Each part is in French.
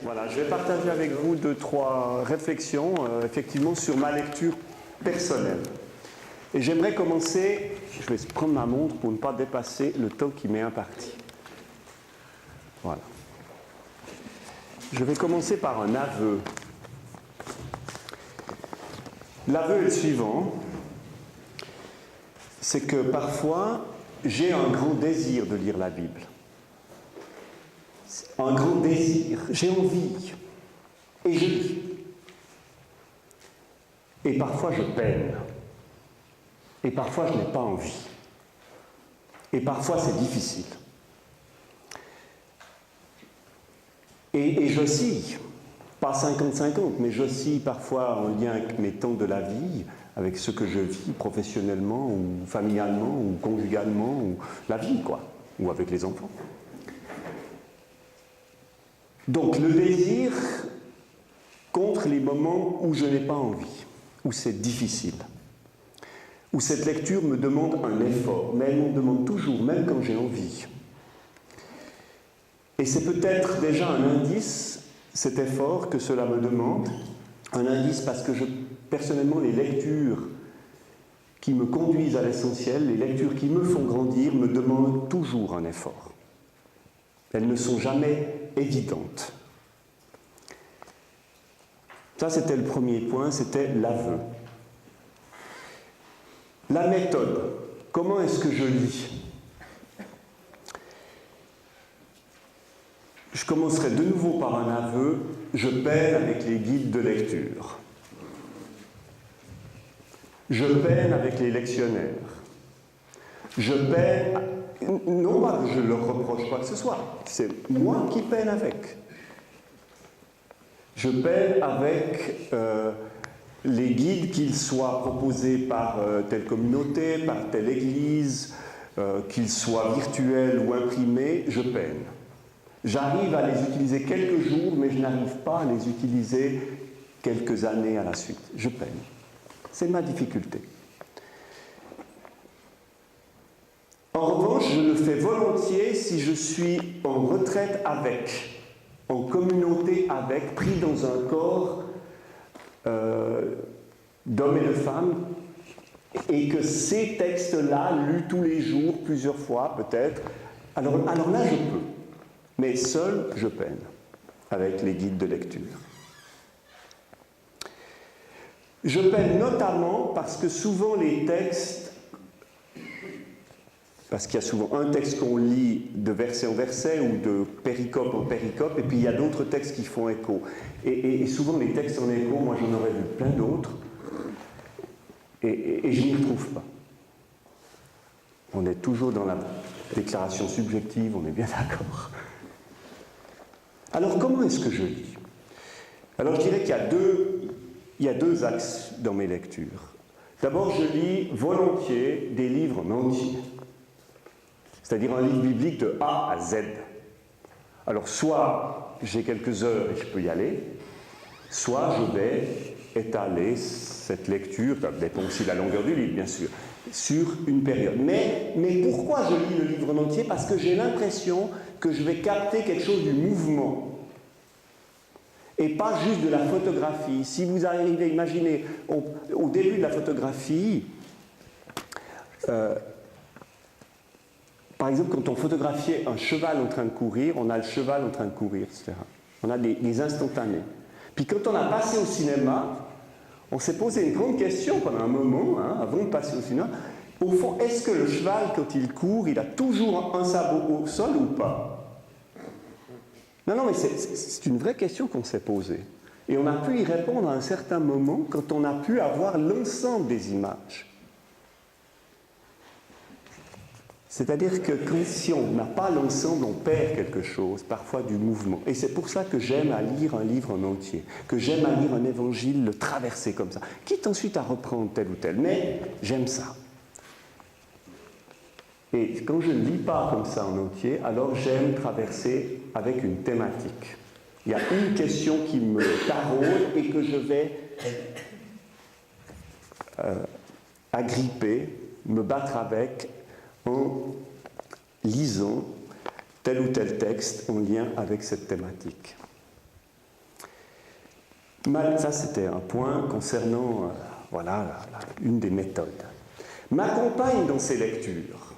Voilà, je vais partager avec vous 2-3 réflexions, effectivement, sur ma lecture personnelle. Et j'aimerais commencer, je vais prendre ma montre pour ne pas dépasser le temps qui m'est imparti. Voilà. Je vais commencer par un aveu. L'aveu est le suivant, c'est que parfois, j'ai un grand désir de lire la Bible. Un grand désir, j'ai envie, et je lis. Et parfois je peine, et parfois je n'ai pas envie, et parfois c'est difficile. Et j'oscille, pas 50-50, mais j'oscille parfois en lien avec mes temps de la vie, avec ce que je vis professionnellement, ou familialement, ou conjugalement, ou la vie, quoi, ou avec les enfants. Donc le désir contre les moments où je n'ai pas envie, où c'est difficile, où cette lecture me demande un effort, mais elle m'en demande toujours, même quand j'ai envie. Et c'est peut-être déjà un indice, cet effort que cela me demande, un indice parce que personnellement, les lectures qui me conduisent à l'essentiel, les lectures qui me font grandir, me demandent toujours un effort. Elles ne sont jamais évidentes. Ça, c'était le premier point, c'était l'aveu. La méthode. Comment est-ce que je lis ? Je commencerai de nouveau par un aveu. Je peine avec les guides de lecture. Je peine avec les lectionnaires. Je peine... Non pas que je leur reproche quoi que ce soit, c'est moi qui peine avec. Je peine avec les guides, qu'ils soient proposés par telle communauté, par telle église, qu'ils soient virtuels ou imprimés, je peine. J'arrive à les utiliser quelques jours, mais je n'arrive pas à les utiliser quelques années à la suite. Je peine. C'est ma difficulté. En revanche, je le fais volontiers si je suis en retraite avec, en communauté avec, pris dans un corps d'hommes et de femmes, et que ces textes-là, lus tous les jours, plusieurs fois peut-être, alors là je peux. Mais seul, je peine avec les guides de lecture. Je peine notamment parce que souvent les textes, parce qu'il y a souvent un texte qu'on lit de verset en verset ou de péricope en péricope, et puis il y a d'autres textes qui font écho. Et souvent les textes en écho, moi j'en aurais vu plein d'autres, et je n'y retrouve pas. On est toujours dans la déclaration subjective, on est bien d'accord. Alors comment est-ce que je lis ? Alors je dirais qu'il y a deux axes dans mes lectures. D'abord, je lis volontiers des livres en entier. C'est-à-dire un livre biblique de A à Z. Alors, soit j'ai quelques heures et je peux y aller, soit je vais étaler cette lecture, ça dépend aussi de la longueur du livre, bien sûr, sur une période. Mais pourquoi je lis le livre en entier ? Parce que j'ai l'impression que je vais capter quelque chose du mouvement. Et pas juste de la photographie. Si vous arrivez à imaginer, au début de la photographie, par exemple, quand on photographiait un cheval en train de courir, on a le cheval en train de courir, etc. On a des instantanés. Puis quand on a passé au cinéma, on s'est posé une grande question pendant un moment, avant de passer au cinéma. Au fond, est-ce que le cheval, quand il court, il a toujours un sabot au sol ou pas ? Non, mais c'est une vraie question qu'on s'est posée. Et on a pu y répondre à un certain moment quand on a pu avoir l'ensemble des images. C'est-à-dire que si on n'a pas l'ensemble, on perd quelque chose, parfois du mouvement. Et c'est pour ça que j'aime à lire un livre en entier, que j'aime à lire un évangile, le traverser comme ça, quitte ensuite à reprendre tel ou tel, mais j'aime ça. Et quand je ne lis pas comme ça en entier, alors j'aime traverser avec une thématique. Il y a une question qui me taraude et que je vais agripper, me battre avec en lisant tel ou tel texte en lien avec cette thématique. Ça, c'était un point concernant une des méthodes. M'accompagne dans ces lectures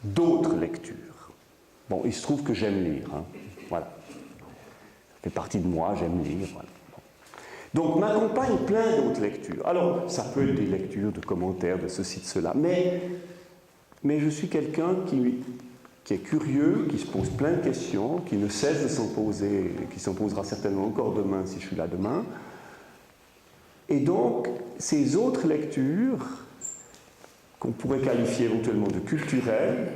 d'autres lectures. Bon, il se trouve que j'aime lire. Voilà. Ça fait partie de moi, j'aime lire. Voilà. Donc, m'accompagne plein d'autres lectures. Alors, ça peut être des lectures de commentaires, de ceci, de cela. Mais je suis quelqu'un qui est curieux, qui se pose plein de questions, qui ne cesse de s'en poser, qui s'en posera certainement encore demain si je suis là demain. Et donc, ces autres lectures, qu'on pourrait qualifier éventuellement de culturelles,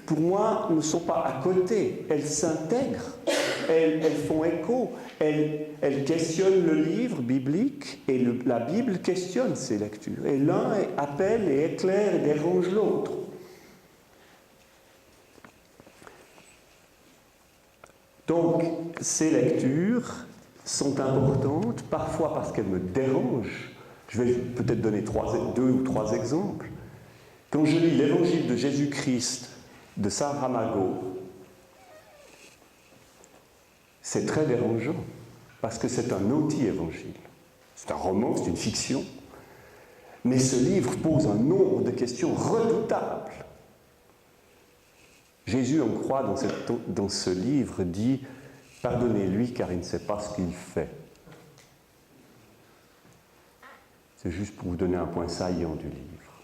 pour moi, ne sont pas à côté. Elles s'intègrent, elles font écho, elles questionnent le livre biblique, et la Bible questionne ces lectures. Et l'un appelle et éclaire et dérange l'autre. Donc, ces lectures sont importantes, parfois parce qu'elles me dérangent. Je vais peut-être donner 2 ou 3 exemples. Quand je lis l'Évangile de Jésus-Christ de Saramago, c'est très dérangeant, parce que c'est un anti-évangile. C'est un roman, c'est une fiction. Mais ce livre pose un nombre de questions redoutables. Jésus, on croit dans ce livre, dit « Pardonnez-lui car il ne sait pas ce qu'il fait ». C'est juste pour vous donner un point saillant du livre,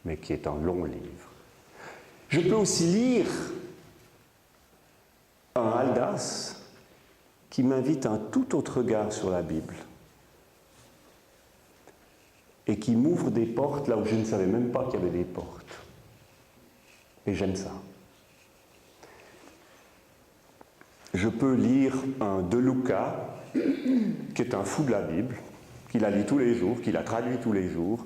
mais qui est un long livre. Je peux aussi lire un Aldas qui m'invite à un tout autre regard sur la Bible et qui m'ouvre des portes là où je ne savais même pas qu'il y avait des portes. Et j'aime ça. Je peux lire un De Luca, qui est un fou de la Bible, qui la lit tous les jours, qui la traduit tous les jours,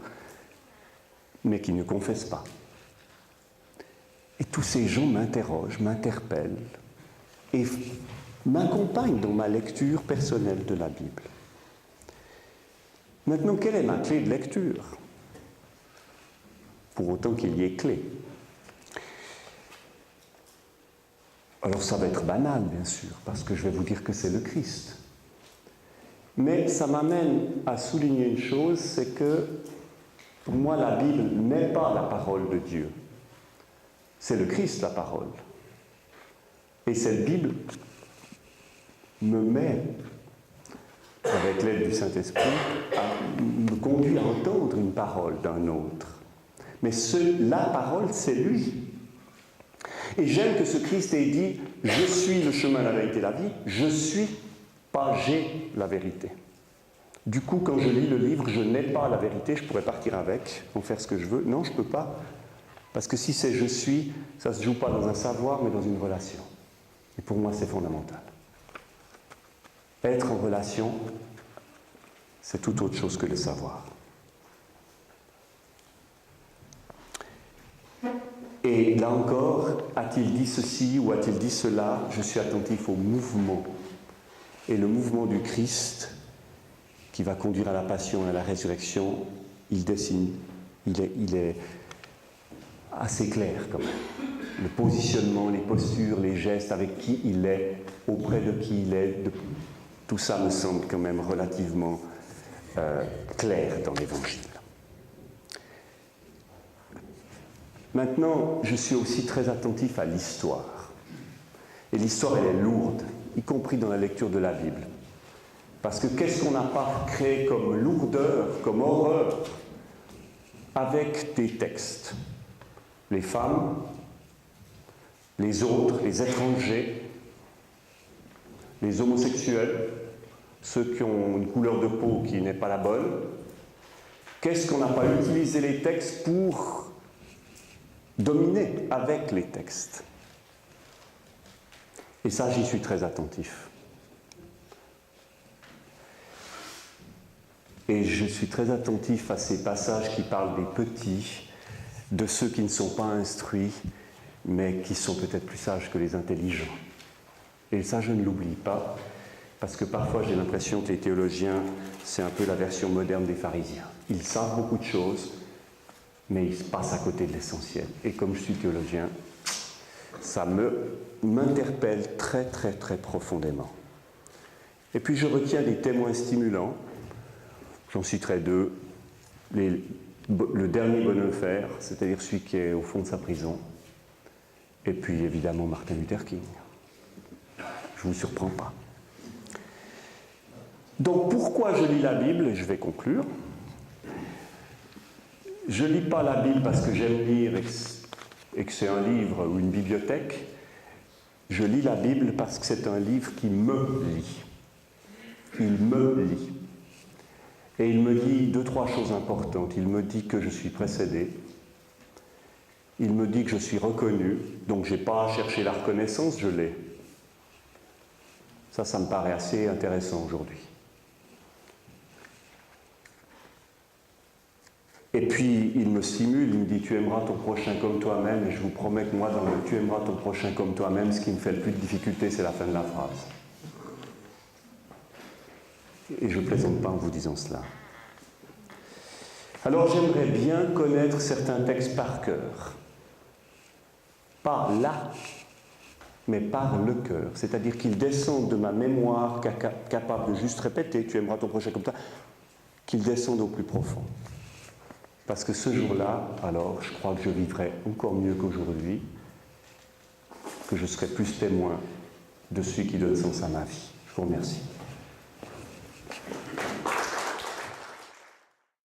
mais qui ne confesse pas. Et tous ces gens m'interrogent, m'interpellent, et m'accompagnent dans ma lecture personnelle de la Bible. Maintenant, quelle est ma clé de lecture? Pour autant qu'il y ait clé. Alors ça va être banal, bien sûr, parce que je vais vous dire que c'est le Christ. Mais ça m'amène à souligner une chose, c'est que pour moi la Bible n'est pas la parole de Dieu. C'est le Christ la parole. Et cette Bible me met, avec l'aide du Saint-Esprit, me conduit à entendre une parole d'un autre. Mais la parole, c'est lui. Et j'aime que ce Christ ait dit « Je suis le chemin, la vérité, la vie ». Je suis, pas j'ai la vérité. Du coup, quand je lis le livre, je n'ai pas la vérité, je pourrais partir avec, en faire ce que je veux. Non, je ne peux pas. Parce que si c'est « je suis », ça ne se joue pas dans un savoir, mais dans une relation. Et pour moi, c'est fondamental. Être en relation, c'est tout autre chose que le savoir. Et là encore, a-t-il dit ceci ou a-t-il dit cela? Je suis attentif au mouvement. Et le mouvement du Christ, qui va conduire à la passion et à la résurrection, il dessine, il est assez clair quand même. Le positionnement, les postures, les gestes, avec qui il est, auprès de qui il est, tout ça me semble quand même relativement clair dans l'Évangile. Maintenant, je suis aussi très attentif à l'histoire. Et l'histoire, elle est lourde, y compris dans la lecture de la Bible. Parce que qu'est-ce qu'on n'a pas créé comme lourdeur, comme horreur, avec des textes? Les femmes, les autres, les étrangers, les homosexuels, ceux qui ont une couleur de peau qui n'est pas la bonne. Qu'est-ce qu'on n'a pas utilisé les textes pour dominer avec les textes? Et ça, j'y suis très attentif. Et je suis très attentif à ces passages qui parlent des petits, de ceux qui ne sont pas instruits, mais qui sont peut-être plus sages que les intelligents. Et ça, je ne l'oublie pas. parce que parfois j'ai l'impression que les théologiens, c'est un peu la version moderne des pharisiens. Ils savent beaucoup de choses, mais ils passent à côté de l'essentiel. Et comme je suis théologien, ça m'interpelle très très très profondément. Et puis je retiens des témoins stimulants, j'en citerai deux. Le dernier Bonhoeffer, c'est-à-dire celui qui est au fond de sa prison, et puis évidemment Martin Luther King. Je ne vous surprends pas. Donc pourquoi je lis la Bible? Et je vais conclure. Je ne lis pas la Bible parce que j'aime lire et que c'est un livre ou une bibliothèque. Je lis la Bible parce que c'est un livre qui me lit. Il me lit. Et il me dit deux, trois choses importantes. Il me dit que je suis précédé. Il me dit que je suis reconnu. Donc je n'ai pas à chercher la reconnaissance, je l'ai. Ça me paraît assez intéressant aujourd'hui. Et puis, il me stimule, il me dit « Tu aimeras ton prochain comme toi-même » et je vous promets que moi, dans le « Tu aimeras ton prochain comme toi-même », ce qui me fait le plus de difficulté, c'est la fin de la phrase. Et je ne plaisante pas en vous disant cela. Alors, j'aimerais bien connaître certains textes par cœur. Pas là, mais par le cœur. C'est-à-dire qu'ils descendent de ma mémoire, capable de juste répéter « Tu aimeras ton prochain comme toi », qu'ils descendent au plus profond. Parce que ce jour-là, alors, je crois que je vivrai encore mieux qu'aujourd'hui, que je serai plus témoin de celui qui donne sens à ma vie. Je vous remercie.